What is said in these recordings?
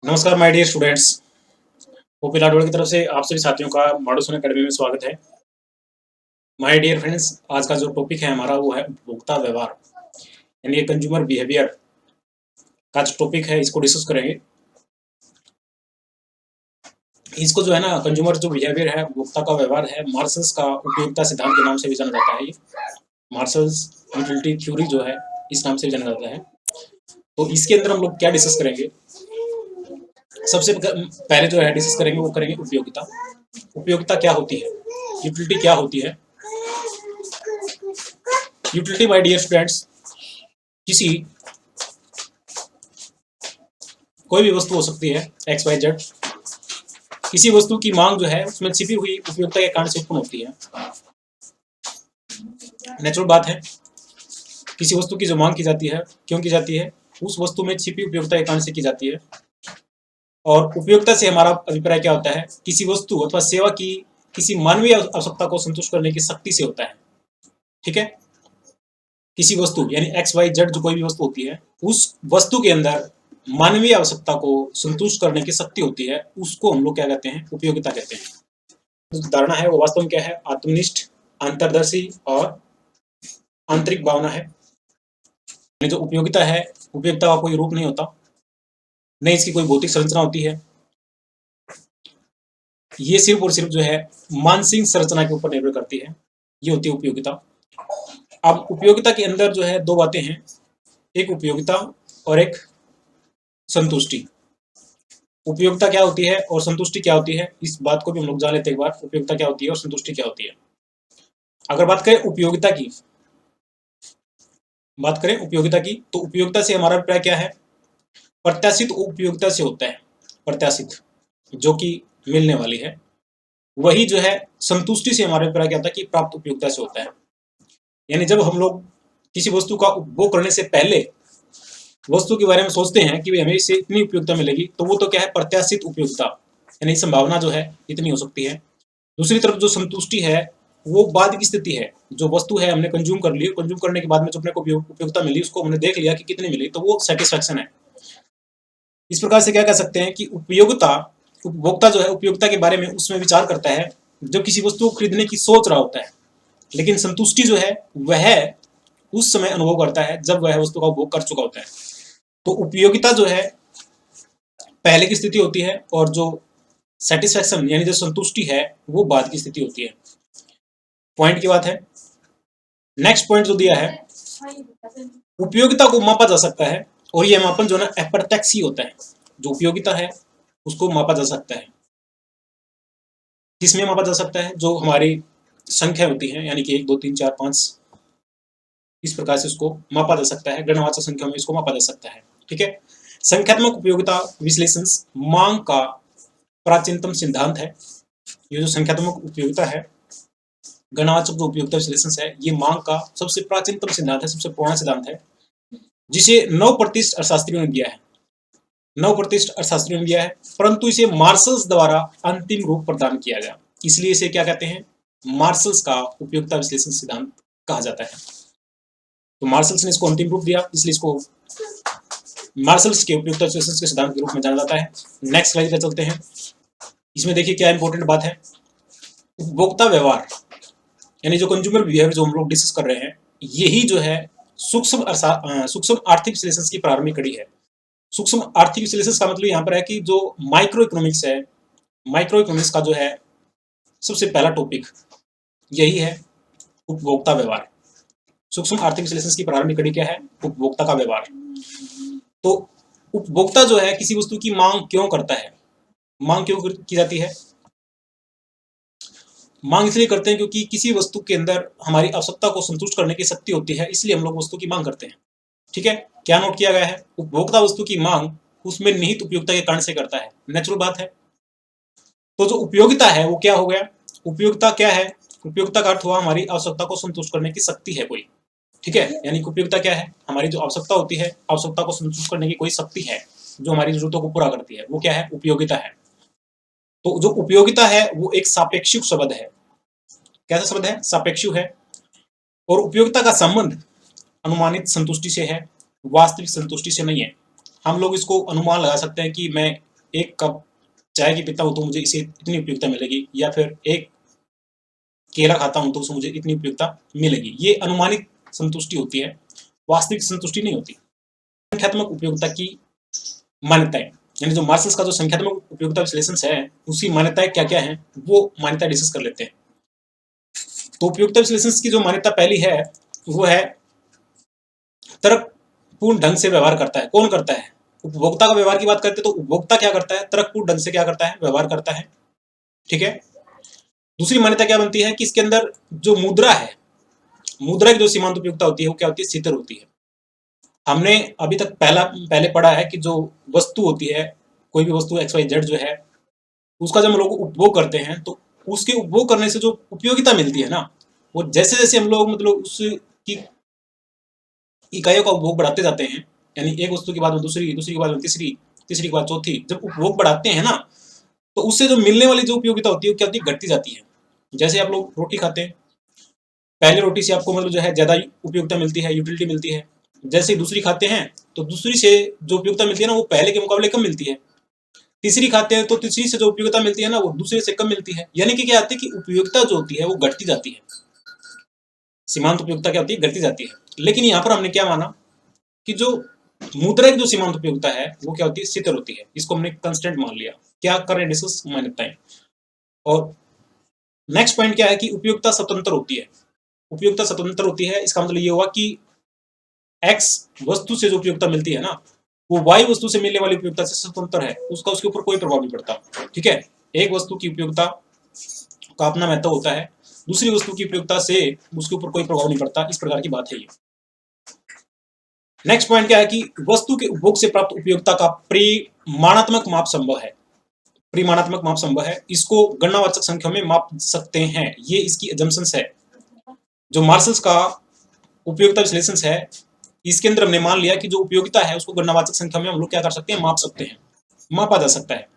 नमस्कार my dear students. OP लाडवाड़ की तरफ से आप सभी साथियों का मॉडर्न अकेडमी में स्वागत है। माय डियर फ्रेंड्स, आज का जो टॉपिक है हमारा वो है उपभोक्ता व्यवहार, यानी कंज्यूमर बिहेवियर का जो टॉपिक है इसको डिस्कस करेंगे। इसको जो है ना, कंज्यूमर जो बिहेवियर है, उपभोक्ता का व्यवहार है, मार्शल्स का उपयोगिता सिद्धांत के नाम से भी जाना जाता है। ये मार्शल्स यूटिलिटी थ्योरी जो है इस नाम से भी जाना जाता है। तो इसके अंदर हम लोग क्या डिस्कस करेंगे, सबसे पहले जो है डिस्कस करेंगे वो करेंगे उपयोगिता। उपयोगिता क्या होती है, यूटिलिटी क्या होती है। यूटिलिटी माय डियर स्टूडेंट्स, किसी कोई भी वस्तु हो सकती है एक्स वाई जेड, किसी वस्तु की मांग जो है उसमें छिपी हुई उपयोगिता के कारण से उत्पन्न होती है। नेचुरल बात है, किसी वस्तु की जो मांग की जाती है क्यों की जाती है, उस वस्तु में छिपी उपयोगिता के कारण से की जाती है। और उपयोगिता से हमारा अभिप्राय क्या होता है, किसी वस्तु अथवा सेवा की किसी मानवीय आवश्यकता को संतुष्ट करने की शक्ति से होता है। ठीक है, किसी वस्तु यानी एक्स वाई जेड जो कोई भी वस्तु होती है, उस वस्तु के अंदर मानवीय आवश्यकता को संतुष्ट करने की शक्ति होती है, उसको हम लोग क्या कहते हैं, उपयोगिता कहते हैं। जो धारणा है वो वास्तव में क्या है, आत्मनिष्ठ, अंतर्दर्शी और आंतरिक भावना है। जो उपयोगिता है, उपयोगिता का कोई रूप नहीं होता, न इसकी कोई भौतिक संरचना होती है। ये सिर्फ और सिर्फ जो है मानसिक संरचना के ऊपर निर्भर करती है, ये होती है उपयोगिता। अब उपयोगिता के अंदर जो है दो बातें हैं, एक उपयोगिता और एक संतुष्टि। उपयोगिता क्या होती है और संतुष्टि क्या होती है, इस बात को भी हम लोग जान लेते हैं एक बार, उपयोगिता क्या होती है और संतुष्टि क्या होती है। अगर बात करें उपयोगिता की, तो उपयोगिता से हमारा अभिप्राय क्या है, प्रत्याशित उपयोगिता से होता है। प्रत्याशित जो कि मिलने वाली है, वही जो है संतुष्टि से हमारा अभिप्राय क्या होता है कि प्राप्त उपयोगिता से होता है। यानी जब हम लोग किसी वस्तु का उपभोग करने से पहले वस्तु के बारे में सोचते हैं कि हमें इससे इतनी उपयोगिता मिलेगी, तो वो तो क्या है, प्रत्याशित उपयोगिता, यानी संभावना जो है इतनी हो सकती है। दूसरी तरफ जो संतुष्टि है वो बाद की स्थिति है, जो वस्तु है हमने कंज्यूम कर ली, कंज्यूम करने के बाद में जो अपने को उपयोगिता मिली उसको हमने देख लिया कि कितनी मिली, तो वो सेटिस्फेक्शन है। इस प्रकार से क्या कह सकते हैं कि उपयोगिता, उपभोक्ता जो है उपयोगिता के बारे में उसमें विचार करता है जब किसी वस्तु को खरीदने की सोच रहा होता है, लेकिन संतुष्टि जो है वह उस समय अनुभव करता है जब वह वस्तु का उपभोग कर चुका होता है। तो उपयोगिता जो है पहले की स्थिति होती है और जो सेटिस्फेक्शन यानी जो संतुष्टि है वो बाद की स्थिति होती है। पॉइंट की बात है। नेक्स्ट पॉइंट जो दिया है, उपयोगिता को मापा जा सकता है, और यह मापन जो है ना अप्रत्यक्ष ही होता है। जो उपयोगिता है उसको मापा जा सकता है, किसमें मापा जा सकता है, जो हमारी संख्या होती है, यानी कि 1 2 3 4 5, इस प्रकार से उसको मापा जा सकता है, गणवाचक संख्या में इसको मापा जा सकता है। ठीक है, संख्यात्मक उपयोगिता विश्लेषण मांग का प्राचीनतम सिद्धांत है। ये जो संख्यात्मक उपयोगिता है, गणवाचक जो उपयोगिता विश्लेषण है, ये मांग का सबसे प्राचीनतम सिद्धांत है, सबसे पुराना सिद्धांत है, जिसे 9 प्रतिष्ठित अर्थशास्त्रियों ने दिया है। 9 प्रतिष्ठित अर्थशास्त्रियों ने दिया है, परंतु इसे मार्शल्स द्वारा अंतिम रूप प्रदान किया गया, इसलिए इसे क्या कहते हैं, मार्शल्स का उपयोगिता विश्लेषण सिद्धांत कहा जाता है। तो मार्शल्स ने इसको अंतिम रूप दिया, इसलिए इसको मार्शल्स के उपयोगिता विश्लेषण के सिद्धांत के रूप में जाना जाता है। नेक्स्ट स्लाइड पर चलते हैं। इसमें देखिए क्या इंपॉर्टेंट बात है, उपभोक्ता व्यवहार यानी जो कंज्यूमर बिहेवियर जो हम लोग डिस्कस कर रहे हैं, यही जो है सूक्ष्म आर्थिक विश्लेषण की प्रारंभिक कड़ी है। सूक्ष्म आर्थिक विश्लेषण का मतलब यहाँ पर है कि जो माइक्रो इकोनॉमिक्स है, माइक्रो इकोनॉमिक्स का जो है सबसे पहला टॉपिक यही है, उपभोक्ता व्यवहार। सूक्ष्म आर्थिक विश्लेषण की प्रारंभिक कड़ी क्या है, उपभोक्ता का व्यवहार। तो उपभोक्ता जो है किसी वस्तु की मांग क्यों करता है, मांग क्यों की जाती है, मांग इसलिए करते हैं क्योंकि किसी वस्तु के अंदर हमारी आवश्यकता को संतुष्ट करने की शक्ति होती है, इसलिए हम लोग वस्तु की मांग करते हैं। ठीक है, क्या नोट किया गया है, उपभोक्ता वस्तु की मांग उसमें निहित उपयोगिता के कारण से करता है, नेचुरल बात है। तो जो उपयोगिता है वो क्या हो गया, उपयोगिता क्या है, उपयोगिता का अर्थ हुआ हमारी आवश्यकता को संतुष्ट करने की शक्ति है कोई। ठीक है, यानी उपयोगिता क्या है, हमारी जो आवश्यकता होती है, आवश्यकता को संतुष्ट करने की कोई शक्ति है जो हमारी जरूरतों को पूरा करती है, वो क्या है, उपयोगिता है। तो जो उपयोगिता है वो एक सापेक्षिक शब्द है। कैसा शब्द है, सापेक्षिक है। और उपयोगिता का संबंध अनुमानित संतुष्टि से है, वास्तविक संतुष्टि से नहीं है। हम लोग इसको अनुमान लगा सकते हैं कि मैं एक कप चाय की पीता हूँ तो मुझे इसे इतनी उपयोगिता मिलेगी, या फिर एक केला खाता हूँ तो उससे मुझे इतनी उपयोगिता मिलेगी। ये अनुमानित संतुष्टि होती है, वास्तविक संतुष्टि नहीं होती। संख्यात्मक उपयोगिता की मान्यताएं, यानी जो मार्शल्स का जो संख्यात्मक उपयोगिता विश्लेषण है उसकी मान्यताएं क्या क्या है वो मान्यता डिस्कस कर लेते हैं। तो उपयोगिता विश्लेषण की जो मान्यता पहली है वो है तर्कपूर्ण ढंग से व्यवहार करता है। कौन करता है? उपभोक्ता का व्यवहार की बात करते हैं तो उपभोक्ता क्या करता है? तर्कपूर्ण ढंग से क्या करता है? व्यवहार करता है। ठीक है। दूसरी मान्यता क्या बनती है कि इसके अंदर जो मुद्रा है, मुद्रा की जो सीमांत उपयोगिता होती है वो क्या होती है? स्थिर होती है। हमने अभी तक पहले पढ़ा है कि जो वस्तु होती है, कोई भी वस्तु XYZ जो है, उसका जब हम लोग उपभोग करते हैं तो उसके उपभोग करने से जो उपयोगिता मिलती है ना, वो जैसे जैसे हम लोग मतलब उसकी इकाइयों का उपभोग बढ़ाते जाते हैं, यानी एक वस्तु के बाद में दूसरी, दूसरी के बाद में तीसरी, तीसरी के बाद चौथी, जब उपभोग बढ़ाते हैं ना तो उससे जो मिलने वाली जो उपयोगिता होती है वो क्या होती है? घटती जाती है। जैसे आप लोग रोटी खाते हैं, पहले रोटी से आपको मतलब जो है ज्यादा उपयोगिता मिलती है, यूटिलिटी मिलती है। जैसे दूसरी खाते हैं तो दूसरी से जो उपयोगिता मिलती है ना वो पहले के मुकाबले कम मिलती है। तीसरी खाते हैं तो तीसरी से जो उपयोगिता मिलती है ना वो दूसरे से कम मिलती है। यानी कि क्या आती है कि उपयोगिता जो होती है वो घटती जाती है, सीमांत उपयोगिता क्या होती है? घटती जाती है। लेकिन यहाँ पर हमने क्या माना कि जो मुद्रा की जो सीमांत उपयोगिता है वो क्या होती है? स्थिर होती है। इसको हमने कंस्टेंट मान लिया। क्या कर रहे हैं? डिस्कस मान्यताएं। और नेक्स्ट पॉइंट क्या है कि उपयोगिता स्वतंत्र होती है। उपयोगिता स्वतंत्र होती है, इसका मतलब ये हुआ कि एक्स वस्तु से जो उपयोगिता मिलती है ना वो वाई वस्तु से मिलने वाली उपयोगिता से स्वतंत्र है, उसका उसके ऊपर कोई प्रभाव नहीं पड़ता। ठीक है। एक वस्तु की उपयोगिता का अपना महत्व होता है, दूसरी वस्तु की उपयोगिता से उसके ऊपर कोई प्रभाव नहीं पड़ता। इस प्रकार की बात है ये। नेक्स्ट पॉइंट क्या है कि वस्तु के उपभोग से प्राप्त उपयोगिता का परिमाणात्मक माप संभव है। परिमाणात्मक माप संभव है, इसको गणनावाचक संख्या में माप सकते हैं। ये इसकी एजम्पशंस है। जो मार्शल्स का उपयोगिता विश्लेषण है इसके अंदर हमने मान लिया कि जो उपयोगिता है उसको गणनावाचक संख्या में हम लोग क्या कर सकते हैं? माप सकते हैं, मापा जा सकता है।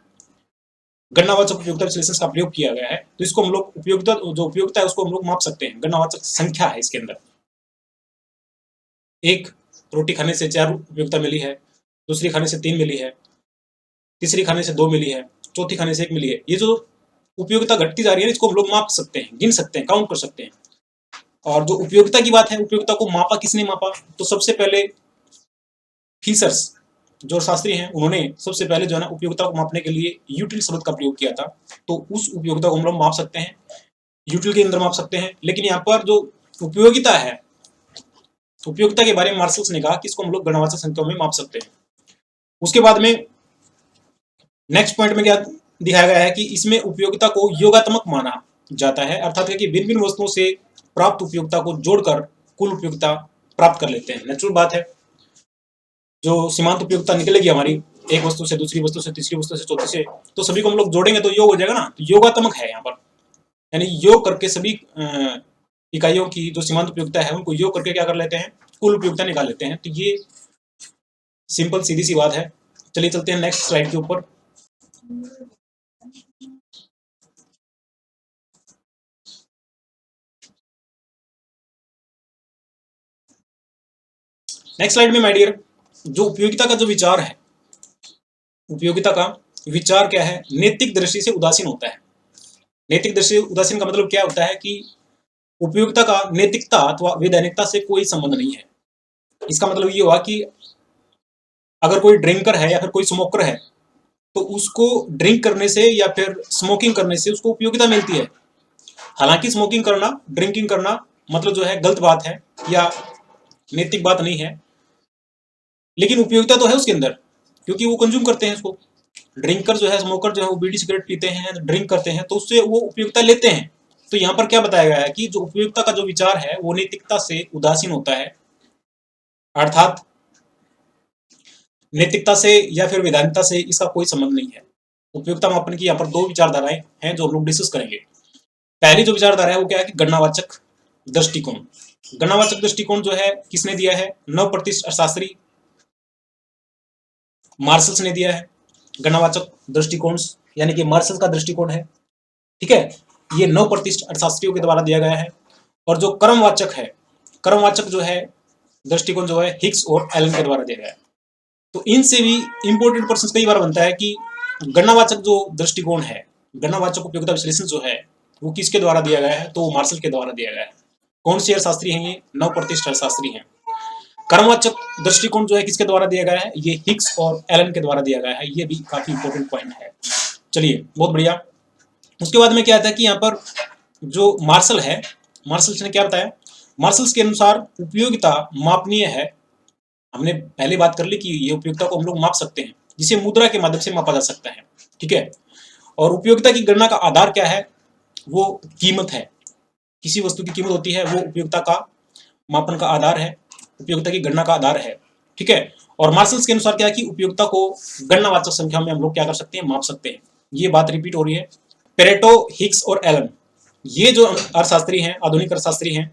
गणनावाचक उपयोगिता विश्लेषण का प्रयोग किया गया है तो इसको हम लोग उपयोगिता, जो उपयोगिता है उसको हम लोग माप सकते हैं। गणनावाचक संख्या है इसके अंदर। एक रोटी खाने से 4 उपयोगिता मिली है, दूसरी खाने से 3 मिली है, तीसरी खाने से 2 मिली है, चौथी खाने से 1 मिली है। ये जो उपयोगिता घटती जा रही है इसको हम लोग माप सकते हैं, गिन सकते हैं, काउंट कर सकते हैं। और जो उपयोगिता की बात है, उपयोगिता को मापा किसने? मापा तो सबसे पहले फीसर्स जो शास्त्री हैं उन्होंने सबसे पहले जो है ना उपयोगिता को मापने के लिए यूटिल शब्द का प्रयोग किया था। तो उस उपयोगिता को हम लोग माप सकते हैं, यूटिल के अंदर माप सकते हैं। लेकिन यहाँ पर जो उपयोगिता है, उपयोगिता के बारे में मार्शल्स ने कहा कि इसको हम लोग गणनावाचक संख्याओं में माप सकते हैं। उसके बाद में नेक्स्ट पॉइंट में क्या दिखाया गया है कि इसमें उपयोगिता को योगात्मक माना जाता है, अर्थात कि भिन्न भिन्न वस्तुओं से प्राप्त उपयोगिता को जोड़कर कुल उपयोगिता प्राप्त कर लेते हैं। नेचुरल बात है, जो सीमांत उपयोगिता निकलेगी हमारी एक वस्तु से दूसरी वस्तु से तीसरी वस्तु से चौथी से, तो सभी को हम लोग जोड़ेंगे तो योग हो जाएगा ना। तो योगात्मक है यहाँ पर, यानी योग करके सभी इकाइयों की जो सीमांत उपयोगिता है उनको योग करके क्या कर लेते हैं? कुल उपयोगिता निकाल लेते हैं। तो ये सिंपल सीधी सी बात है। चलिए चलते हैं नेक्स्ट स्लाइड के ऊपर। नेक्स्ट स्लाइड में माय डियर, जो उपयोगिता का जो विचार है, उपयोगिता का विचार क्या है? नैतिक दृष्टि से उदासीन होता है। नैतिक दृष्टि से उदासीन का मतलब क्या होता है कि उपयोगिता का नैतिकता अथवा वैधानिकता से कोई संबंध नहीं है। इसका मतलब ये हुआ कि अगर कोई ड्रिंकर है या फिर कोई स्मोकर है तो उसको ड्रिंक करने से या फिर स्मोकिंग करने से उसको उपयोगिता मिलती है। हालांकि स्मोकिंग करना, ड्रिंकिंग करना मतलब जो है गलत बात है या नैतिक बात नहीं है, लेकिन उपयोगिता तो है उसके अंदर क्योंकि वो कंज्यूम करते हैं उसको। ड्रिंकर जो है, स्मोकर जो है वो बीड़ी सिगरेट पीते हैं, ड्रिंक करते हैं तो उससे वो उपयोगिता लेते हैं। तो यहाँ पर क्या बताया गया है कि जो उपयोगिता का जो विचार है वो नैतिकता से उदासीन होता है, अर्थात नैतिकता से या फिर वैधानिकता से इसका कोई संबंध नहीं है। उपयोगिता मापन की यहाँ पर 2 विचारधाराएं हैं जो हम लोग डिस्कस करेंगे। पहली जो विचारधारा है वो क्या है कि गणनावाचक दृष्टिकोण। गणनावाचक दृष्टिकोण जो है किसने दिया है? नवप्रतिष्ठ अर्थशास्त्री मार्शल्स ने दिया है। गणनावाचक दृष्टिकोण यानी कि मार्शल का दृष्टिकोण है। ठीक है, ये नवप्रतिष्ठ अर्थशास्त्रियों के द्वारा दिया गया है। और जो क्रमवाचक है, क्रमवाचक जो है दृष्टिकोण जो है हिग्स और एलन के द्वारा दिया गया है। तो इनसे भी इंपॉर्टेंट प्रश्न कई बार बनता है कि गणनावाचक जो दृष्टिकोण है, गणनावाचक उपयोगिता विश्लेषण जो है वो किसके द्वारा दिया गया है, तो वो मार्शल के द्वारा दिया गया है। कौन से अर्थशास्त्री हैं ये, नवप्रतिष्ठित अर्थशास्त्री हैं। कर्मवाचक दृष्टिकोण जो है किसके द्वारा दिया गया है, ये हिग्स और एलन के द्वारा दिया गया है। ये भी काफी इंपॉर्टेंट पॉइंट है। चलिए बहुत बढ़िया। उसके बाद में क्या आता है कि यहाँ पर जो मार्शल है, मार्शल्स ने क्या बताया, मार्शल्स के अनुसार उपयोगिता मापनीय है। हमने पहले बात कर ली कि ये उपयोगिता को हम लोग माप सकते हैं, जिसे मुद्रा के माध्यम से मापा जा सकता है। ठीक है। और उपयोगिता की गणना का आधार क्या है, वो कीमत है। किसी वस्तु की कीमत होती है, वो उपयोगिता का मापन का आधार है, उपयोगिता की गणना का आधार है। ठीक है। और मार्शल्स के अनुसार क्या है कि उपयोगिता को गणनावाचक संख्या में हम लोग क्या कर सकते हैं, माप सकते हैं। ये बात रिपीट हो रही है। पेरेटो, हिग्स और एलन, ये जो अर्थशास्त्री हैं, आधुनिक अर्थशास्त्री हैं,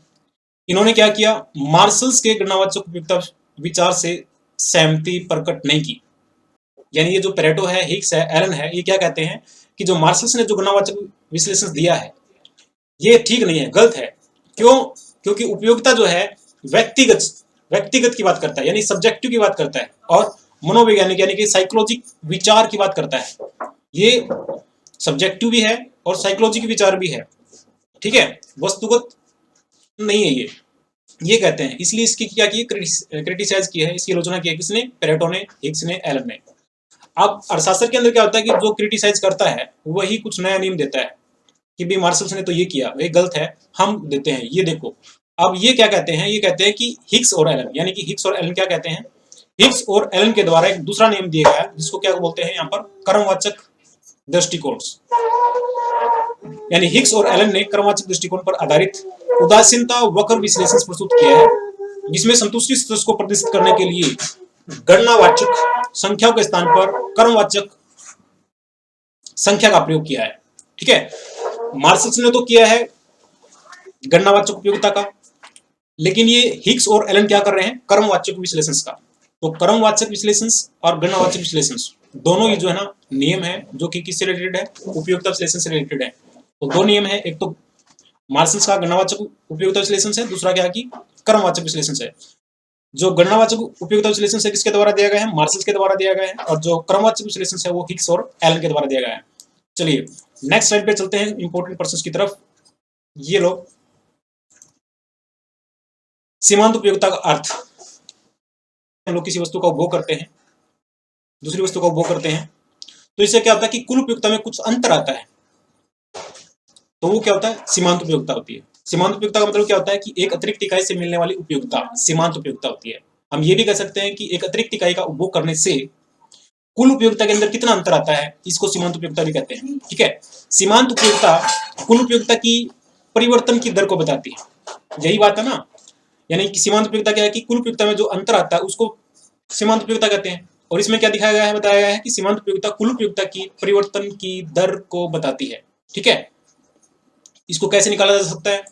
इन्होंने क्या किया, मार्शल्स के गणनावाचक उपयोगिता विचार से सहमति प्रकट नहीं की। यानी ये जो पेरेटो है, हिग्स है, एलन है, ये क्या कहते हैं कि जो मार्शल्स ने जो गणनावाचक विश्लेषण दिया है ये ठीक नहीं है, गलत है। क्यों? क्योंकि उपयोगिता जो है व्यक्तिगत की बात करता है, यानी सब्जेक्टिव की बात करता है, और मनोवैज्ञानिक यानी कि साइकोलॉजिक विचार की बात करता है। ये सब्जेक्टिव भी है और साइकोलॉजिक विचार भी है। ठीक है, वस्तुगत नहीं है ये कहते हैं। इसलिए इसकी क्या की, क्रिटिसाइज की है, इसकी आलोचना की है। किसने? पेरेटो ने, हिग्स ने, एलन ने। अब अर्थशास्त्र के अंदर क्या होता है कि जो क्रिटिसाइज करता है वही कुछ नया नियम देता है कि भाई मार्शल्स ने तो ये किया, ये गलत है, हम देते हैं, ये देखो। अब ये क्या कहते हैं, ये कहते हैं कि हिग्स और एलन, यानी कि हिग्स और एलन क्या कहते हैं, हिग्स और एलन के द्वारा एक दूसरा नियम दिया गया है जिसको क्या बोलते हैं यहाँ पर, कर्मवाचक दृष्टिकोण। यानी हिग्स और एलन ने कर्मवाचक दृष्टिकोण पर आधारित उदासीनता वक्र विश्लेषण प्रस्तुत किया है, जिसमें संतुष्टि स्तर को प्रदर्शित करने के लिए गणनावाचक संख्याओं के स्थान पर कर्मवाचक संख्या का प्रयोग किया है। ठीक है। मार्शल्स ने तो किया है गणनावाचक उपयोगिता का, लेकिन ये हिग्स और एलन क्या कर रहे हैं, कर्मवाचक विश्लेषण का। तो कर्मवाचक विश्लेषण और गणनावाचक विश्लेषण दोनों ही जो है ना नियम है, जो कि किससे रिलेटेड है, उपयोगिता विश्लेषण से रिलेटेड है। तो दो नियम है, एक तो मार्शल्स का गणनावाचक उपयोगिता विश्लेषण से, दूसरा क्या की कर्मवाचक विश्लेषण से। जो गणनावाचक उपयोगिता विश्लेषण से किसके द्वारा दिया गया है, मार्शल्स के द्वारा दिया गया है, और जो कर्मवाचक विश्लेषण है वो हिग्स और एलन के द्वारा दिया गया है। चलिए नेक्स्ट स्लाइड पे चलते हैं, इंपॉर्टेंट पर्सन्स की तरफ। ये लोग सीमांत उपयोगिता का अर्थ, हम लोग किसी वस्तु का उपभोग करते हैं, दूसरी वस्तु का उपभोग करते हैं, तो इससे क्या होता है कि कुल उपयोगिता में कुछ अंतर आता है, तो वो क्या होता है, सीमांत उपयोगिता होती है। सीमांत उपयोगिता का मतलब क्या होता है कि एक अतिरिक्त इकाई से मिलने वाली उपयोगिता सीमांत उपयोगिता होती है। हम ये भी कह सकते हैं कि एक अतिरिक्त इकाई का उपभोग करने से कुल उपयोगिता के अंदर कितना अंतर आता है, इसको सीमांत उपयोगिता भी कहते हैं। ठीक है। सीमांत उपयोगिता कुल उपयोगिता की परिवर्तन की दर को बताती है, यही बात है ना। यानी कि सीमांत उपयोगिता क्या है कि कुल उपयोगिता में जो अंतर आता है उसको सीमांत उपयोगिता कहते हैं। और इसमें क्या दिखाया गया है, बताया गया है कि सीमांत उपयोगिता कुल उपयोगिता की परिवर्तन की दर को बताती है। ठीक है। इसको कैसे निकाला जा सकता है,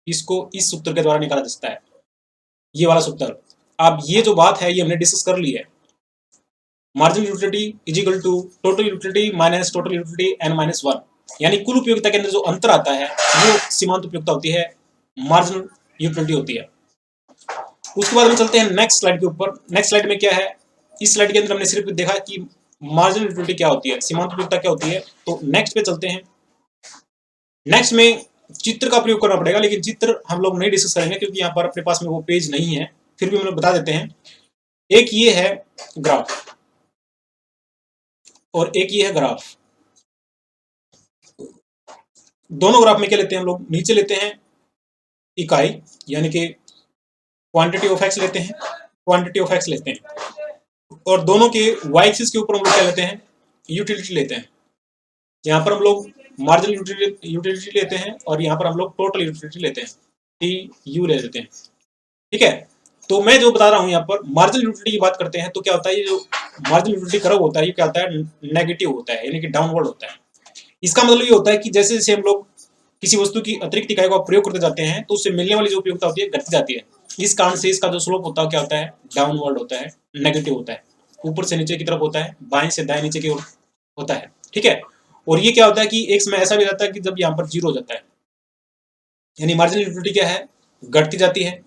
इसको इस सूत्र के द्वारा निकाला जा सकता है, ये वाला सूत्र। अब ये जो बात है ये हमने डिस्कस कर ली है, marginal utility is equal to total utility minus total utility n minus 1। यानी कुल उपयोगिता के अंदर जो अंतर आता है वो सीमांत उपयोगिता होती है, मार्जिनल यूटिलिटी होती है। उसके बाद हम चलते हैं नेक्स्ट स्लाइड के ऊपर। नेक्स्ट स्लाइड में क्या है, इस स्लाइड के अंदर हमने सिर्फ देखा कि मार्जिनल यूटिलिटी क्या होती है, सीमांत उपयोगिता क्या होती है। तो नेक्स्ट पे चलते हैं। नेक्स्ट में चित्र का प्रयोग करना पड़ेगा, लेकिन चित्र हम लोग नहीं डिस्कस करेंगे क्योंकि यहाँ पर अपने पास में वो पेज नहीं है, फिर भी हम लोग बता देते हैं। एक ये है ग्राफ और एक ये है ग्राफ। दोनों ग्राफ में क्या लेते हैं हम लोग, नीचे लेते हैं इकाई यानी कि क्वांटिटी ऑफ एक्स लेते हैं, क्वांटिटी ऑफ एक्स लेते हैं, और दोनों के वाई एक्सिस के ऊपर हम लोग क्या लेते हैं, यूटिलिटी लेते हैं। यहाँ पर हम लोग मार्जिनल यूटिलिटी लेते हैं और यहाँ पर हम लोग टोटल यूटिलिटी लेते हैं, टी यू ले लेते हैं। ठीक है। तो मैं जो बता रहा हूँ यहाँ पर मार्जिनल यूटिलिटी की बात करते हैं तो क्या होता है, ये जो मार्जिनल यूटिलिटी कर्व होता है ये क्या होता है, नेगेटिव होता है, यानी कि डाउनवर्ड होता है। इसका मतलब ये होता है कि जैसे जैसे हम लोग किसी वस्तु की अतिरिक्त इकाई का प्रयोग करते जाते हैं तो उससे मिलने वाली जो उपयोगिता होती है घटती जाती है। इस कारण से इसका जो स्लोप होता है क्या होता है, डाउनवर्ड होता है, नेगेटिव होता है, ऊपर से नीचे की तरफ होता है, बाएं से दाएं नीचे की ओर होता है। ठीक है। और ये क्या होता है कि एक समय ऐसा भी रहता है कि जब यहाँ पर जीरो हो जाता है, यानी मार्जिनल यूटिलिटी क्या है, घटती जाती है।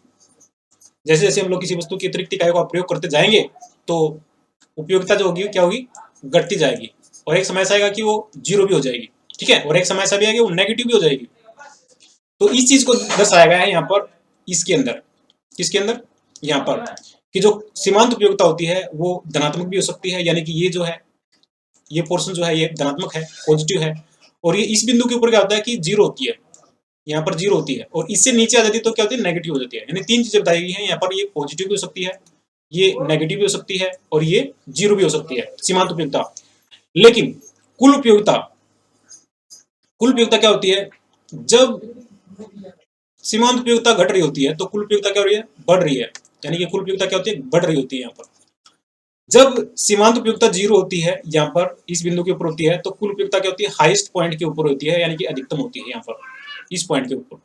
जैसे जैसे हम लोग किसी वस्तु की अतिरिक्त इकाई का प्रयोग करते जाएंगे तो उपयोगिता जो होगी क्या होगी, घटती जाएगी। और एक समय ऐसा आएगा कि वो 0 भी हो जाएगी, ठीक है, और एक समय ऐसा भी आएगा वो नेगेटिव भी हो जाएगी। तो इस चीज को दर्शाया गया है यहाँ पर, इसके अंदर, किसके अंदर, यहाँ पर, कि जो सीमांत उपयोगिता होती है वो धनात्मक भी हो सकती है, यानी कि ये जो है, ये पोर्शन जो है ये धनात्मक है, पॉजिटिव है, और ये इस बिंदु के ऊपर क्या होता है कि 0 होती है, यहाँ पर 0 होती है, और इससे नीचे आ जाती है तो क्या होती है, नेगेटिव हो जाती है। यानी 3 चीजें बताई गई हैं यहाँ पर, ये पॉजिटिव भी हो सकती है, ये नेगेटिव भी हो सकती है, और ये 0 भी हो सकती है, सीमांत उपयोगिता। लेकिन कुल उपयोगिता, कुल उपयोगिता क्या होती है, जब सीमांत उपयोगिता घट रही होती है तो कुल उपयोगिता क्या हो रही है, बढ़ रही है, यानी कि कुल उपयोगिता क्या होती है, बढ़ रही होती है। यहाँ पर जब सीमांत उपयोगिता 0 होती है, यहाँ पर इस बिंदु के ऊपर होती है, तो कुल उपयोगिता क्या होती है, हाईएस्ट पॉइंट के ऊपर होती है, यानी कि अधिकतम होती है, यहाँ पर इस पॉइंट के ऊपर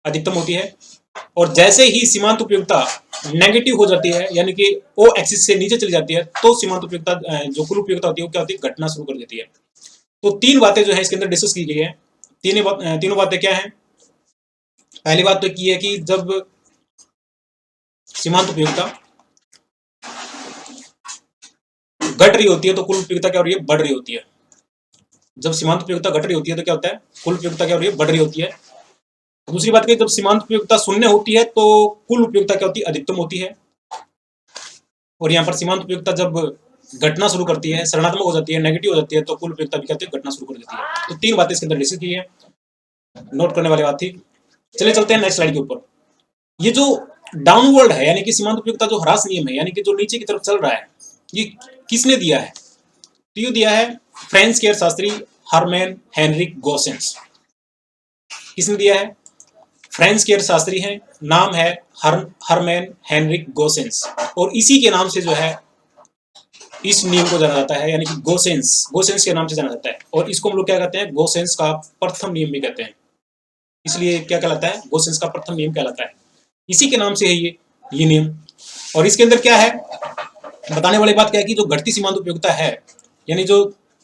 अधिकतम होती है। और जैसे ही सीमांत उपयोगिता नेगेटिव हो जाती है, यानी कि ओ एक्सिस से नीचे चली जाती है, तो सीमांत उपयोगिता जो कुल उपयोगिता होती है वो क्या होती है, घटना शुरू कर देती है। तो 3 बातें जो है इसके अंदर डिस्कस की गई है। तीनों बातें क्या है, पहली बात तो की है कि जब सीमांत उपयोगिता घट रही होती है तो कुल उपयोगिता क्या हो रही है, बढ़ रही होती है। जब सीमांत उपयोगिता घट रही होती है तो क्या होता है, कुल उपयोगिता क्या हो रही है, बढ़ रही होती है। दूसरी बात जब सीमांत उपयोगिता 0 होती है तो कुल उपयोगिता क्या होती है, अधिकतम होती है। और यहाँ पर सीमांत उपयोगिता जब घटना शुरू करती है, ऋणात्मक हो जाती है, नेगेटिव हो जाती है, तो कुल उपयोगिता भी क्या होती है, घटना शुरू कर देती है। तो 3 बातें इसके अंदर डिस्कस की है, नोट करने वाली बात थी। चलिए चलते हैं नेक्स्ट स्लाइड के ऊपर। ये जो डाउनवर्ड है, यानी कि सीमांत उपयोगिता जो ह्रास नियम है, यानी कि जो नीचे की तरफ चल रहा है, ये किसने दिया है, तो ये दिया है फ्रेंच के अर्थशास्त्री हरमैन हेनरिक गोसेंस। किसने दिया है, फ्रेंच के अर्थशास्त्री हैं, नाम है हरमैन हेनरिक गोसेंस, और इसी के नाम से जो है इस नियम को जाना जाता है, यानी कि गोसेंस के नाम से जाना जाता है। और इसको हम लोग क्या कहते हैं, गोसेंस का प्रथम नियम भी कहते हैं। इसलिए क्या कहलाता है, गोसेंस का प्रथम नियम कहलाता है, इसी के नाम से है ये नियम। और इसके अंदर क्या है, बताने वाली बात क्या है कि जो घटती सीमांत उपयोगिता है, यानी जो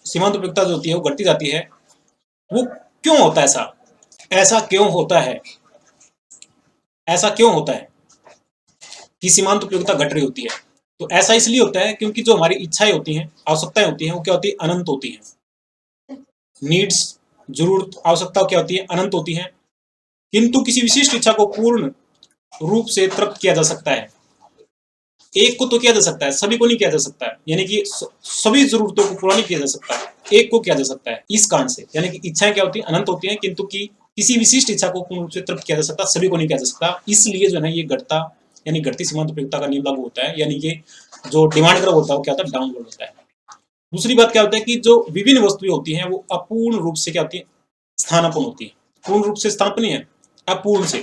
सीमांत उपयोगिता जो होती है वो घटती जाती है, वो क्यों होता है, ऐसा क्यों होता है, ऐसा क्यों होता है कि सीमांत उपयोगिता घट रही होती है। तो ऐसा इसलिए होता है क्योंकि जो हमारी इच्छाएं होती हैं, आवश्यकताएं होती हैं, वो क्या होती है, अनंत होती हैं। नीड्स, जरूरत, आवश्यकता क्या होती है, अनंत होती हैं। किंतु किसी विशिष्ट इच्छा को पूर्ण रूप से तृप्त किया जा सकता है, एक को तो किया जा सकता है, सभी को नहीं किया जा सकता है, यानी कि सभी जरूरतों को पूरा नहीं किया जा सकता है, एक को किया जा सकता है। इस कारण से, यानी कि इच्छाएं क्या होती है, अनंत होती हैं, किंतु की किसी विशिष्ट इच्छा को पूर्ण रूप से तृप्त किया जा सकता, सभी को नहीं किया जा सकता। इसलिए जो है ना ये घटता, यानी घटती सीमांत उपयोगिता का नियम लागू होता है, यानी कि जो डिमांड कर्व होता है वो क्या होता है, डाउनवर्ड होता है। दूसरी बात क्या होता है कि जो विभिन्न वस्तुएं होती हैं वो अपूर्ण रूप से क्या होती है, स्थानापन्न होती है। पूर्ण रूप से स्थानापन्न नहीं है, अपूर्ण से,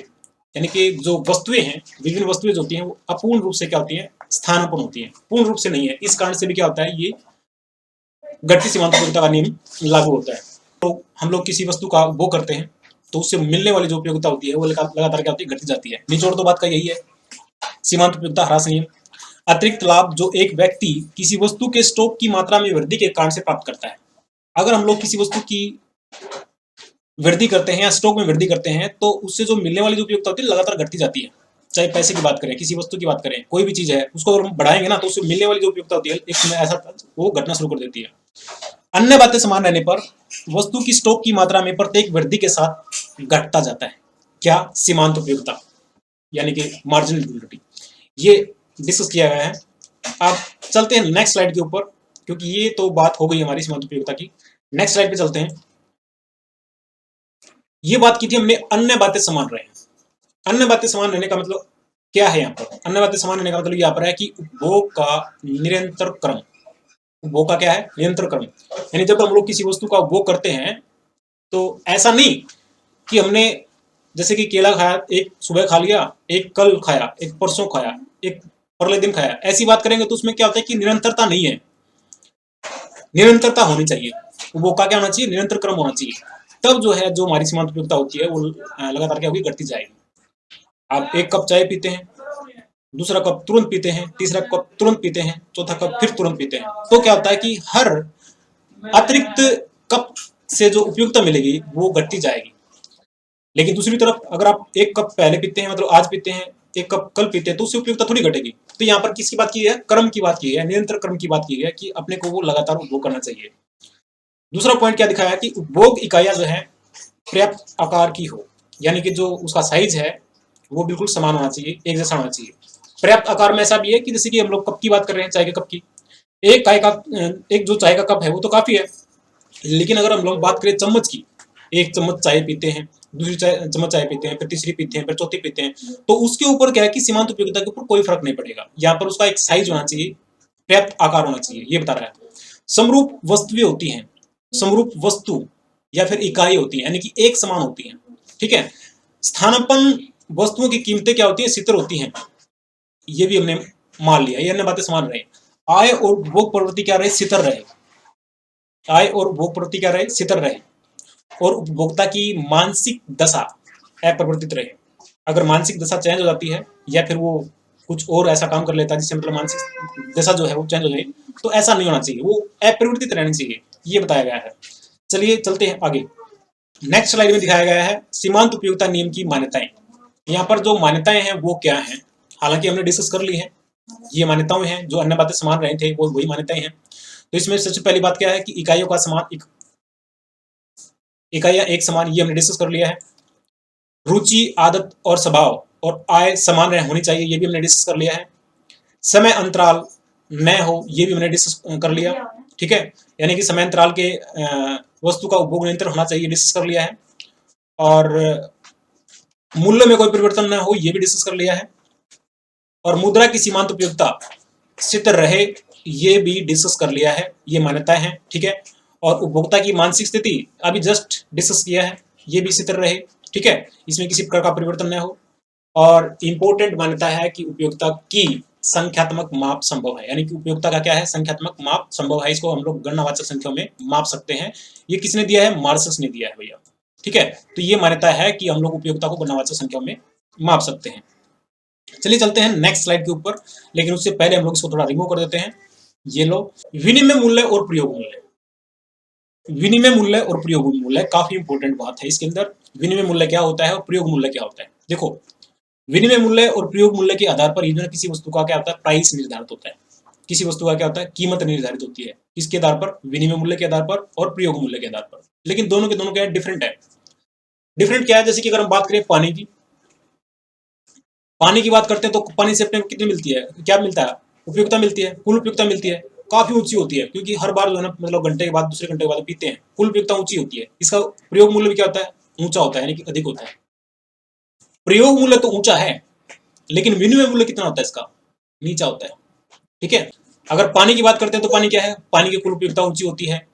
यानी कि जो वस्तुएं हैं, विभिन्न वस्तुएं जो होती हैं वो अपूर्ण रूप से क्या होती हैं, स्थानापन्न होती हैं, पूर्ण रूप से नहीं है। इस कारण से भी क्या होता है, ये घटती सीमांत उपयोगिता का नियम लागू होता है। तो हम लोग किसी वस्तु का वो करते हैं तो उससे मिलने वाली जो उपयोगिता होती है वो लगातार क्या होती है, घटती जाती है। निचोड़ तो बात का यही है, सीमांत उपयोगिता ह्रास नियम। अतिरिक्त लाभ जो एक व्यक्ति किसी वस्तु के स्टॉक की मात्रा में वृद्धि के कारण से प्राप्त करता है। अगर हम लोग किसी वस्तु की वृद्धि करते हैं या स्टॉक में वृद्धि करते हैं तो उससे जो मिलने वाली जो उपयोगिता होती है लगातार घटती जाती है। चाहे पैसे की बात करें, किसी वस्तु की बात करें, कोई भी चीज है, उसको अगर हम बढ़ाएंगे ना तो उससे मिलने वाली जो उपयोगिता होती है एक समय ऐसा वो घटना शुरू कर देती है। अन्य बातें समान रहने पर वस्तु की स्टॉक की मात्रा में प्रत्येक वृद्धि के साथ घटता जाता है। क्या, सीमांत उपयोगिता, यानी कि मार्जिनल यूटिलिटी, ये डिस्कस किया गया है। अब चलते हैं नेक्स्ट स्लाइड के ऊपर, क्योंकि ये तो बात हो गई हमारी सीमांत उपयोगिता की। नेक्स्ट स्लाइड पे चलते हैं। ये बात की थी हमने, अन्य बातें समान रहे। अन्य बातें समान रहने का मतलब क्या है, यहाँ पर अन्य बातें समान रहने का मतलब यहाँ पर है कि उपभोग का निरंतर क्रम, उपभोग का क्या है, निरंतर क्रम। यानी जब हम लोग किसी वस्तु का उपभोग करते हैं तो ऐसा नहीं कि हमने जैसे कि केला खाया, एक सुबह खा लिया, एक कल खाया, एक परसों खाया, एक अगले दिन खाया, ऐसी बात करेंगे तो उसमें क्या होता है कि निरंतरता नहीं है। निरंतरता होनी चाहिए, उपभोग का क्या होना चाहिए, निरंतर क्रम होना चाहिए। तब जो है जो हमारी सीमांत उपयोगिता होती है वो लगातार क्या होगी, घटती जाएगी। आप एक कप चाय पीते हैं, दूसरा कप तुरंत पीते हैं, तीसरा कप तुरंत पीते हैं, चौथा कप फिर तुरंत पीते हैं, तो क्या होता है कि हर अतिरिक्त कप से जो उपयोगिता मिलेगी वो घटती जाएगी। लेकिन दूसरी तरफ अगर आप एक कप पहले पीते हैं, मतलब आज पीते हैं, एक कप कल पीते हैं, तो उससे उपयोगिता थोड़ी घटेगी। तो यहाँ पर किसकी बात की है, क्रम की बात की है, निरंतर क्रम की बात की है कि अपने को वो लगातार उपभोग करना चाहिए। दूसरा पॉइंट क्या दिखाया कि उपभोग इकाइयां जो है पर्याप्त आकार की हो, यानी कि जो उसका साइज है वो बिल्कुल समान होना चाहिए, एक जैसा होना चाहिए। पर्याप्त आकार में ऐसा भी है कि जैसे कि हम लोग कप की बात कर रहे हैं, चाय के कप की, एक चाय का एक जो चाय का कप है वो तो काफी है, लेकिन अगर हम लोग बात करें चम्मच की, एक चम्मच चाय पीते हैं, दूसरी चम्मच चाय पीते हैं, फिर तीसरी पीते हैं, फिर चौथी पीते हैं, तो उसके ऊपर क्या है कि सीमांत उपयोगिता के ऊपर कोई फर्क नहीं पड़ेगा। यहाँ पर उसका एक साइज होना चाहिए, पर्याप्त आकार होना चाहिए, ये बता रहा है। समरूप वस्तुएं होती हैं, समरूप वस्तु या फिर इकाई होती है, यानी कि एक समान होती है, ठीक है। स्थानापन्न वस्तुओं की कीमतें क्या होती है, स्थिर होती हैं, ये भी हमने मान लिया, ये अन्य बातें समान रहे। आय और उपभोग प्रवृत्ति क्या रहे, स्थिर रहे, आय और उपभोग प्रवृत्ति क्या रहे, स्थिर रहे, और उपभोक्ता की मानसिक दशा अपरिवर्तित रहे। अगर मानसिक दशा चेंज हो जाती है या फिर वो कुछ और ऐसा काम कर लेता है जिससे मतलब मानसिक दशा जो है वो चेंज हो जाए, तो ऐसा नहीं होना चाहिए, वो अपरिवर्तित रहनी चाहिए, ये बताया गया है। चलिए चलते हैं आगे। नेक्स्ट स्लाइड में दिखाया गया है सीमांत उपयोगिता नियम की मान्यताएं। यहाँ पर जो मान्यताएं हैं वो क्या हैं, हालांकि हमने डिस्कस कर ली है, ये मान्यताएं हैं, जो अन्य बातें समान रहे थे वो वही मान्यताएं हैं। तो इसमें सबसे पहली बात क्या है कि इकाइयों का समान, इकाइयां एक समान, ये हमने डिस्कस कर लिया है। रुचि, आदत और स्वभाव और आय समान होनी चाहिए, ये भी हमने डिस्कस कर लिया है। समय अंतराल न हो, ये भी हमने डिस्कस कर लिया, ठीक है, यानी कि समय अंतराल के वस्तु का उपभोग निरंतर होना चाहिए, डिस्कस कर लिया है। और मूल्य में कोई परिवर्तन न हो, ये भी डिस्कस कर लिया है। और मुद्रा की सीमांत उपयोगिता स्थिर रहे, ये भी डिस्कस कर लिया है, ये मान्यताएं हैं, ठीक है। और उपभोक्ता की मानसिक स्थिति अभी जस्ट डिस्कस किया है, ये भी स्थिर रहे, ठीक है, इसमें किसी प्रकार का परिवर्तन न हो। और इंपॉर्टेंट मान्यता है कि उपयोगिता की संख्यात्मक माप संभव है, यानी कि उपयोगिता का क्या है, संख्यात्मक माप संभव है, इसको हम लोग गणनावाचक संख्याओं में माप सकते हैं। ये किसने दिया है, मार्शस ने दिया है भैया, ठीक है। तो ये मान्यता है कि हम लोग उपयोगिता को गणनावाचक संख्याओं में माप सकते हैं। चलिए चलते हैं नेक्स्ट स्लाइड के ऊपर, लेकिन उससे पहले हम लोग इसको थोड़ा रिमूव कर देते हैं। ये लो, विनिमय मूल्य और प्रयोग मूल्य। विनिमय मूल्य और प्रयोग मूल्य काफी इंपॉर्टेंट बात है इसके अंदर। विनिमय मूल्य क्या होता है और प्रयोग मूल्य क्या होता है, देखो विनिमय मूल्य और प्रयोग मूल्य के आधार पर इधर किसी वस्तु का क्या होता है, प्राइस निर्धारित होता है। किसी वस्तु का क्या होता है, कीमत निर्धारित होती है, किसके आधार पर, विनिमय मूल्य के आधार पर और प्रयोग मूल्य के आधार पर। लेकिन दोनों के दोनों क्या है, डिफरेंट है। डिफरेंट क्या है, जैसे कि अगर हम बात करें पानी की, पानी की बात करते हैं तो पानी से अपने को कितनी मिलती है, क्या मिलता है, उपयोगिता मिलती है, कुल उपयोगिता मिलती है, काफी ऊंची होती है, क्योंकि हर बार जो है ना मतलब घंटे के बाद दूसरे घंटे के बाद पीते हैं, कुल उपयोगिता ऊंची होती है। इसका प्रयोग मूल्य भी क्या होता है, ऊंचा होता है, यानी कि अधिक होता है। प्रयोग मूल्य तो ऊंचा है, लेकिन विनिमय मूल्य कितना होता है इसका, नीचा होता है, ठीक है। अगर पानी की बात करते हैं तो पानी क्या है, पानी की कुल उपयोगिता ऊंची होती है,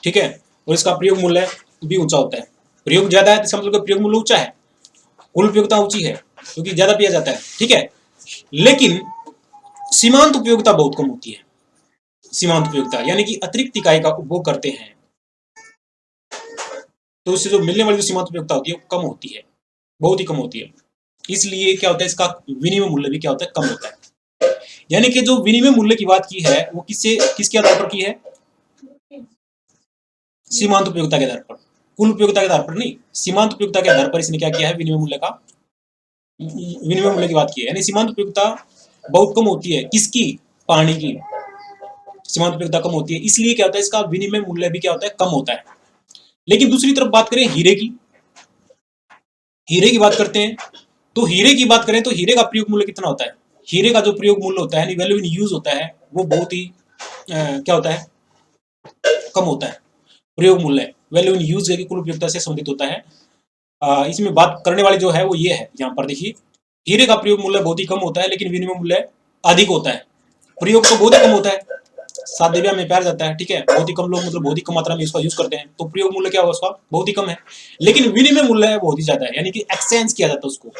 ठीक है, और इसका प्रयोग मूल्य भी ऊंचा होता है। प्रयोग ज्यादा है तो इसका मतलब प्रयोग मूल्य ऊंचा है, कुल उपयोगिता ऊंची है क्योंकि ज्यादा पिया जाता है, ठीक है। लेकिन सीमांत उपयोगिता बहुत कम होती है। सीमांत उपयोगिता यानी कि अतिरिक्त इकाई का उपभोग करते हैं तो उससे जो मिलने वाली जो सीमांत उपयोगिता होती है वो कम होती है, बहुत ही कम होती है। इसलिए क्या होता है, इसका विनिमय मूल्य भी क्या होता है, कम होता है। यानी कि जो विनिमय मूल्य की बात की है वो किसके आधार पर की है, सीमांत उपयोगिता के आधार पर, कुल उपयोगिता के आधार पर नहीं, सीमांत उपयोगिता के आधार पर इसने क्या किया है, विनिमय मूल्य का, विनिमय मूल्य की बात की है। यानी सीमांत उपयोगिता बहुत कम होती है, किसकी, पानी की सीमांत उपयोगिता कम होती है, इसलिए क्या होता है, इसका विनिमय मूल्य भी क्या होता है, कम होता है। लेकिन दूसरी तरफ बात करें हीरे की, हीरे की बात करते हैं तो हीरे की बात करें तो हीरे का प्रयोग मूल्य कितना होता है, हीरे का जो प्रयोग मूल्य होता है, वैल्यू इन यूज होता है, वो बहुत ही क्या होता है, कम होता है। प्रयोग मूल्य वैल्यू इन यूज की कुल उपयोगिता से संबंधित होता है। इसमें बात करने वाली जो है वो ये है, यहाँ पर देखिए हीरे का प्रयोग मूल्य बहुत ही कम होता है, लेकिन विनिमय मूल्य अधिक होता है। प्रयोग तो बहुत ही कम होता है, शादी ब्याह में प्यार जाता है, ठीक है, बहुत ही कम लोग मतलब बहुत ही कम मात्रा में इसका यूज करते हैं, तो प्रयोग मूल्य क्या होगा उसका, बहुत ही कम है। लेकिन विनिमय मूल्य है बहुत ही ज्यादा है, यानी कि एक्सचेंज किया जाता है उसको।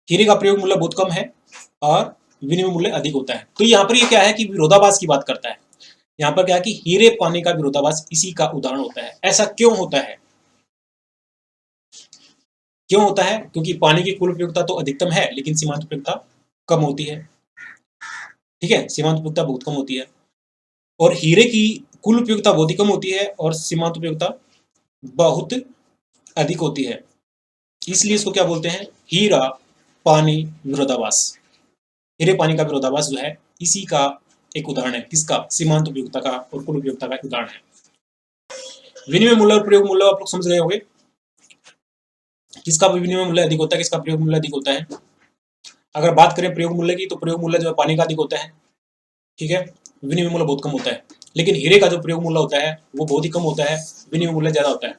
हीरे का प्रयोग मूल्य बहुत कम है और विनिमय मूल्य अधिक होता है। तो यहाँ पर ये क्या है कि विरोधाभास की बात करता है। यहाँ पर क्या है कि हीरे पानी का विरोधाभास इसी का उदाहरण होता है। ऐसा क्यों होता है, क्यों होता है, क्योंकि पानी की कुल उपयोगिता तो अधिकतम है लेकिन सीमांत उपयोगिता कम होती है, ठीक है, सीमांत उपयोगिता बहुत कम होती है। और हीरे की कुल उपयोगिता बहुत ही कम होती है और सीमांत उपयोगिता बहुत अधिक होती है, इसलिए इसको क्या बोलते हैं, हीरा पानी विरोधाभास। हीरे पानी का विरोधाभास जो है इसी का एक उदाहरण है। किसका? सीमांत उपयोगिता का और कुल उपयोगिता का एक उदाहरण है। विनिमय मूल्य और प्रयोग मूल्य आप लोग समझ गए होंगे। किसका विनिमय मूल्य अधिक होता है, किसका प्रयोग मूल्य अधिक होता है। अगर बात करें प्रयोग मूल्य की, तो प्रयोग मूल्य जो है पानी का अधिक होता है, ठीक है, विनिमय मूल्य बहुत कम होता है। लेकिन हीरे का जो प्रयोग मूल्य होता है वो बहुत ही कम होता है, विनिमय मूल्य ज्यादा होता है।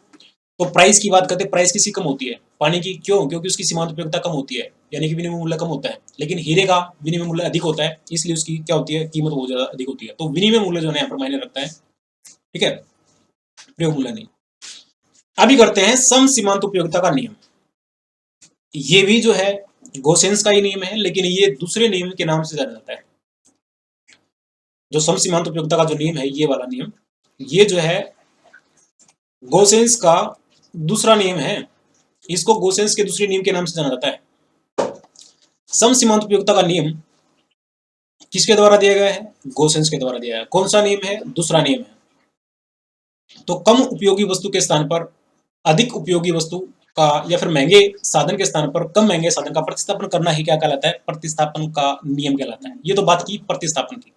तो प्राइस की बात करते हैं, प्राइस किसी कम होती है पानी की, क्यों? क्योंकि उसकी सीमांत उपयोगिता कम होती है, यानी कि विनिमय मूल्य कम होता है। लेकिन हीरे का विनिमय मूल्य अधिक होता है, इसलिए उसकी क्या होती है, कीमत बहुत ज्यादा अधिक होती है। तो विनिमय मूल्य जो है यहाँ पर मायने रखता है, ठीक है, प्रयोग मूल्य नहीं। अभी करते हैं सम सीमांत उपयोगिता का नियम। ये भी जो है गोसेंस का ही नियम है, लेकिन ये दूसरे नियम के नाम से जाना जाता है। जो सम सीमांत उपयोगिता का जो नियम है, ये वाला नियम, ये जो है गोसेंस का दूसरा नियम है। इसको गोसेंस के दूसरे नियम के नाम से जाना जाता है। सम सीमांत उपयोगिता का नियम किसके द्वारा दिया गया है? गोसेंस के द्वारा दिया गया है। कौन सा नियम है? दूसरा नियम है। तो कम उपयोगी वस्तु के स्थान पर अधिक उपयोगी वस्तु का, या फिर महंगे साधन के स्थान पर कम महंगे साधन का प्रतिस्थापन करना ही क्या कहलाता है? प्रतिस्थापन का नियम कहलाता है। ये तो बात की प्रतिस्थापन की।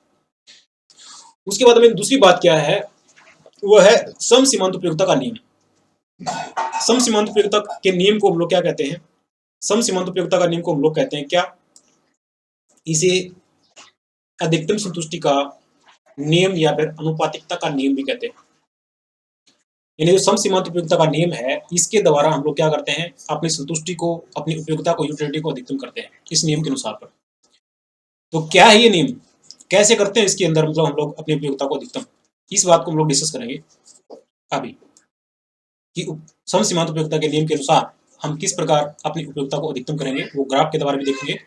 उसके बाद में दूसरी बात क्या है, वो है सम सीमांत उपयोगिता का नियम। सम सीमांत उपयोगिता के नियम को हम लोग क्या कहते हैं? सम सीमांत उपयोगिता का नियम को हम लोग कहते हैं क्या? इसे अधिकतम संतुष्टि का नियम या फिर अनुपातिकता का नियम भी कहते हैं। यानी जो सम सीमांत उपयोगिता का नियम है, इसके द्वारा हम लोग क्या करते हैं? अपनी संतुष्टि को, अपनी उपयोगिता को, यूटिलिटी को अधिकतम करते हैं इस नियम के अनुसार पर। तो क्या है ये नियम, कैसे करते हैं इसके अंदर मतलब हम लोग अपनी उपयोगिता को अधिकतम, इस बात को हम लोग डिस्कस करेंगे अभी कि सम सीमांत उपयोगिता के नियम के अनुसार हम किस प्रकार अपनी उपयोगिता को अधिकतम करेंगे, वो ग्राफ के द्वारा भी देखेंगे।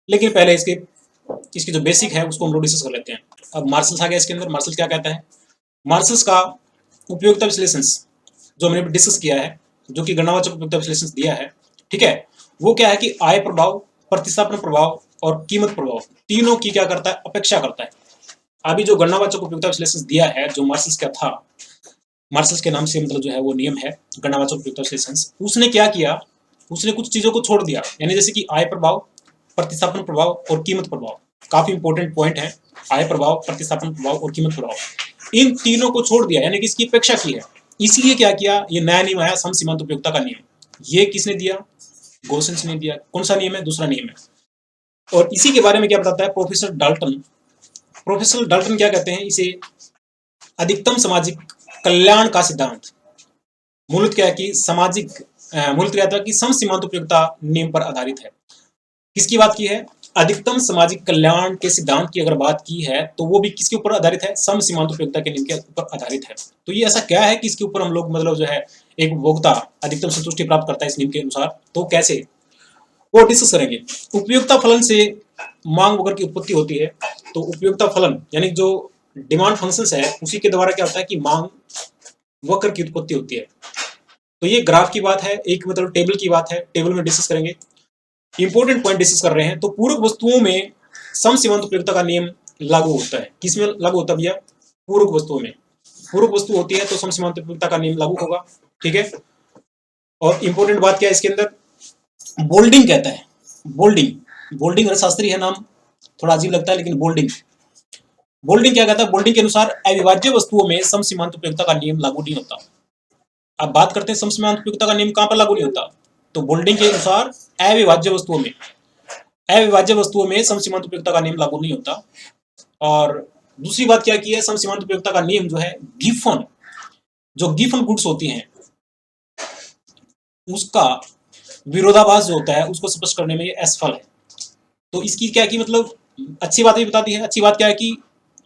लेकिन पहले इसकी जो बेसिक है उसको हम लोग डिस्कस कर लेते हैं। अब मार्शल्स आ गया इसके अंदर। मार्शल क्या कहता है? मार्शल्स का उपयोगिता विश्लेषण जो हमने डिस्कस किया है, जो कि गणनावाचक उपयोगिता विश्लेषण दिया है, ठीक है, वो क्या है कि आय प्रभाव, प्रतिस्थापन प्रभाव और कीमत प्रभाव, तीनों की क्या करता है? अपेक्षा करता है। अभी जो गणनावाचक उपयोगिता विश्लेषण दिया है, जो मार्शल्स का था, मार्शल्स के नाम से मतलब जो है वो नियम है गणनावाचक उपयोगिता विश्लेषण, उसने क्या किया? उसने कुछ चीजों को छोड़ दिया, यानी जैसे कि आय प्रभाव, प्रतिस्थापन प्रभाव और कीमत प्रभाव। काफी इंपॉर्टेंट पॉइंट है, आय प्रभाव, प्रतिस्थापन प्रभाव और कीमत प्रभाव। इन तीनों को छोड़ दिया, यानी कि इसकी अपेक्षा की है। इसलिए क्या किया? ये नया नियम आया, सम सीमांत उपयोगिता का नियम। ये किसने दिया? गोसेंस ने दिया। कौन सा नियम है? दूसरा नियम है। और इसी के बारे में क्या बताता है प्रोफेसर डाल्टन? प्रोफेसर डाल्टन क्या कहते हैं? इसे अधिकतम सामाजिक कल्याण का सिद्धांत। मूलत क्या है कि सामाजिक मूलत क्या था कि सम सीमांत उपयोगिता नियम पर आधारित है। किसकी बात की है? अधिकतम सामाजिक कल्याण के सिद्धांत की अगर बात की है, तो वो भी किसके ऊपर आधारित है? सम सीमांत उपयोगिता के नियम के ऊपर आधारित है। तो ये ऐसा क्या है कि इसके ऊपर हम लोग मतलब जो है एक उपभोक्ता अधिकतम संतुष्टि प्राप्त करता है इस नियम के अनुसार। तो कैसे, वो डिस्कस करेंगे। उपयोगिता फलन से मांग वक्र की उत्पत्ति होती है। तो उपयोगिता फलन यानी जो डिमांड फंक्शंस है, उसी के द्वारा क्या होता है कि मांग वक्र की उत्पत्ति होती है। तो ये ग्राफ की बात है, एक मतलब टेबल की बात है, टेबल में डिस्कस करेंगे। इंपॉर्टेंट पॉइंट डिस्कस कर रहे हैं। तो पूरक वस्तुओं में सम सीमांत उपयोगिता का नियम लागू होता है। किसमें लागू होता है भैया? पूरक वस्तुओं में। पूरक वस्तु होती है तो सम सीमांत उपयोगिता का नियम लागू होगा, ठीक है। और इंपॉर्टेंट बात क्या है इसके अंदर? बोल्डिंग कहता है। बोल्डिंग, बोल्डिंग अर्थशास्त्री है, नाम थोड़ा अजीब लगता है, लेकिन बोल्डिंग, बोल्डिंग क्या कहता है? बोल्डिंग के अनुसार अविभाज्य वस्तुओं में सम सीमांत उपयोगिता का नियम लागू नहीं होता। अब बात करते हैं सम सीमांत उपयोगिता का नियम कहां पर लागू नहीं होता? तो बोल्डिंग के अनुसार अविभाज्य वस्तुओं में, अविभाज्य वस्तुओं में सम सीमांत उपयोगिता का नियम लागू नहीं होता। और दूसरी बात क्या की है? सम सीमांत उपयोगिता का नियम जो है गिफन, जो गिफन गुड्स होती हैं, उसका विरोधाभास जो होता है उसको स्पष्ट करने में ये असफल है। तो इसकी क्या की मतलब अच्छी बात भी बताती है। अच्छी बात क्या है कि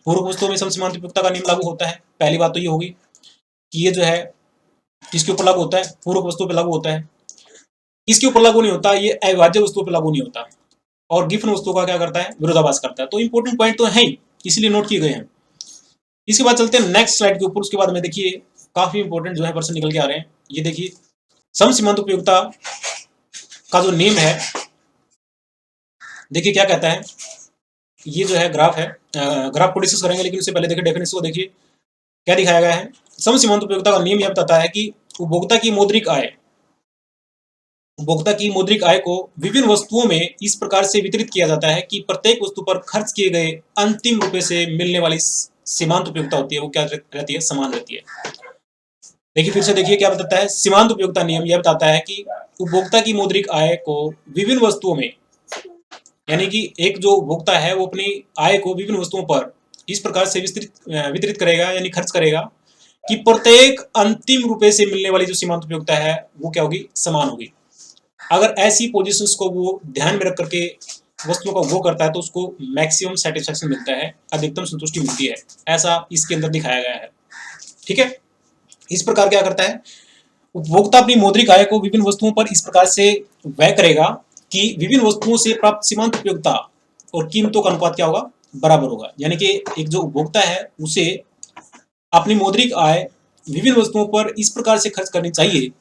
पूरक वस्तुओं में सम सीमांत उपयोगिता का नियम लागू होता है। पहली बात तो ये होगी कि ये जो है किसके ऊपर लागू होता है? पूरक वस्तुओं पर लागू होता है। किसके ऊपर लागू नहीं होता? ये अविभाज्य वस्तुओं पर लागू नहीं होता। और गिफन वस्तुओं का क्या करता है? विरोधाभास करता है। तो इंपॉर्टेंट पॉइंट तो है ही, इसलिए नोट किए गए हैं। इसके बाद चलते हैं नेक्स्ट स्लाइड के ऊपर। उसके बाद में देखिए काफी इंपॉर्टेंट जो है पर्सन निकल के आ रहे हैं। ये देखिए सम सीमांत उपयोगिता का जो नियम है, देखिए क्या कहता है। ये जो है ग्राफ है, ग्राफ को डिस्कस करेंगे, लेकिन उससे पहले देखिए डेफिनेशन को देखिए क्या दिखाया गया है। सम सीमांत उपयोगिता का नियम यह बताता है कि उपभोक्ता की मौद्रिक आय, उपभोक्ता की मौद्रिक आय को विभिन्न वस्तुओं में इस प्रकार से वितरित किया जाता है कि प्रत्येक वस्तु पर खर्च किए गए अंतिम रुपए से मिलने वाली सीमांत उपयोगिता होती है वो क्या रहती है, समान रहती है। देखिए फिर से देखिए क्या बताता है, सीमांत उपयोगिता नियम यह बताता है कि उपभोक्ता की मौद्रिक आय को विभिन्न वस्तुओं में, यानी कि एक जो उपभोक्ता है वो अपनी आय को विभिन्न वस्तुओं पर इस प्रकार से वितरित करेगा यानी खर्च करेगा कि प्रत्येक अंतिम रुपए से मिलने वाली जो सीमांत उपयोगिता है वो क्या होगी, समान होगी। अगर ऐसी पोजीशंस को वो ध्यान में रख करके वस्तुओं का वो करता है तो उसको मैक्सिमम सेटिस्फेक्शन मिलता है, अधिकतम संतुष्टि मिलती है, ऐसा इसके अंदर दिखाया गया है। ठीक है, इस प्रकार क्या करता है, उपभोक्ता अपनी मौद्रिक आय को विभिन्न वस्तुओं पर इस प्रकार से व्यय करेगा कि विभिन्न वस्तुओं से प्राप्त सीमांत उपयोगिता और कीमतों का अनुपात क्या होगा, बराबर होगा। यानी कि एक जो उपभोक्ता है उसे अपनी मौद्रिक आय विभिन्न वस्तुओं पर इस प्रकार से खर्च करनी चाहिए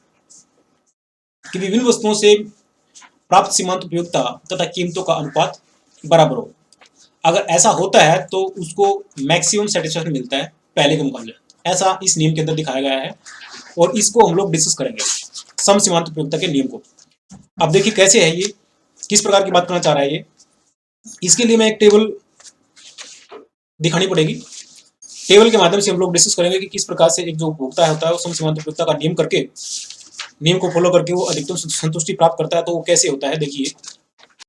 कि विभिन्न वस्तुओं से प्राप्त सीमांत उपयोगिता तथा कीमतों का अनुपात बराबर हो। अगर ऐसा होता है तो उसको मैक्सिमम सेटिस्फेक्शन मिलता है पहले के मुकाबले, ऐसा इस नियम के अंदर दिखाया गया है और इसको हम लोग डिस्कस करेंगे, सम सीमांत उपयोगिता के नियम को। अब देखिए कैसे है ये, किस प्रकार की बात करना चाह रहा है ये। इसके लिए मैं एक टेबल दिखानी पड़ेगी, टेबल के माध्यम से हम लोग डिस्कस करेंगे कि किस प्रकार से एक जो उपभोक्ता होता है वो सम सीमांत उपयोगिता का नियम को फॉलो करके वो अधिकतम संतुष्टि प्राप्त करता है, तो वो कैसे होता है। देखिए